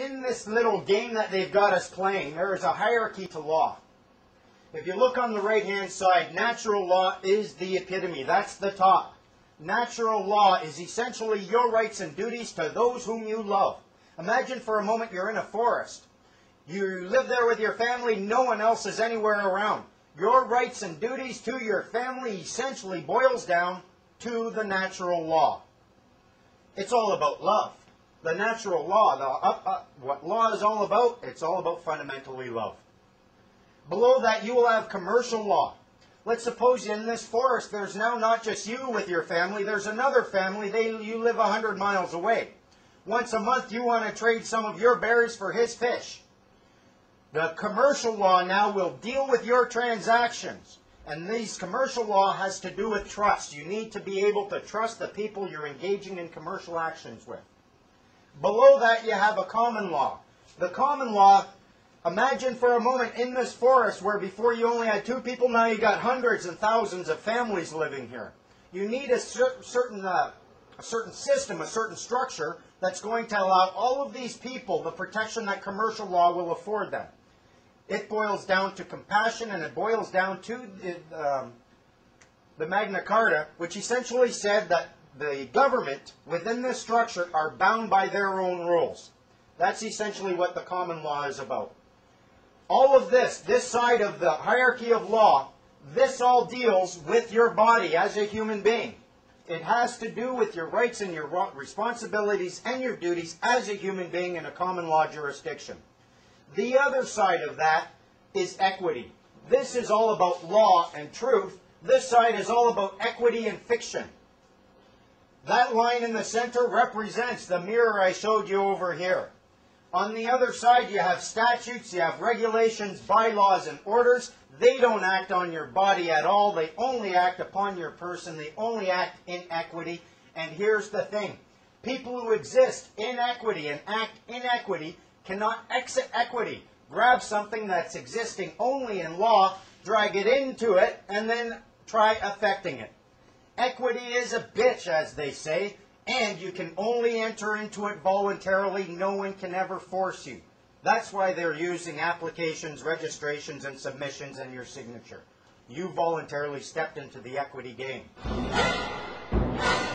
In this little game that they've got us playing, there is a hierarchy to law. If you look on the right-hand side, natural law is the epitome. That's the top. Natural law is essentially your rights and duties to those whom you love. Imagine for a moment you're in a forest. You live there with your family. No one else is anywhere around. Your rights and duties to your family essentially boils down to the natural law. It's all about love. The natural law, what law is all about, it's all about fundamentally love. Below that, you will have commercial law. Let's suppose in this forest, there's now not just you with your family, there's another family, you live 100 miles away. Once a month, you want to trade some of your berries for his fish. The commercial law now will deal with your transactions. And this commercial law has to do with trust. You need to be able to trust the people you're engaging in commercial actions with. Below that, you have a common law. The common law, imagine for a moment in this forest where before you only had 2 people, now you got hundreds and thousands of families living here. You need a certain system, a certain structure that's going to allow all of these people the protection that commercial law will afford them. It boils down to compassion, and it boils down to the Magna Carta, which essentially said that the government within this structure are bound by their own rules. That's essentially what the common law is about. All of this side of the hierarchy of law, this all deals with your body as a human being. It has to do with your rights and your responsibilities and your duties as a human being in a common law jurisdiction. The other side of that is equity. This is all about law and truth. This side is all about equity and fiction. That line in the center represents the mirror I showed you over here. On the other side, you have statutes, you have regulations, bylaws, and orders. They don't act on your body at all. They only act upon your person. They only act in equity. And here's the thing. People who exist in equity and act in equity cannot exit equity. Grab something that's existing only in law, drag it into it, and then try affecting it. Equity is a bitch, as they say, and you can only enter into it voluntarily. No one can ever force you. That's why they're using applications, registrations, and submissions and your signature. You voluntarily stepped into the equity game.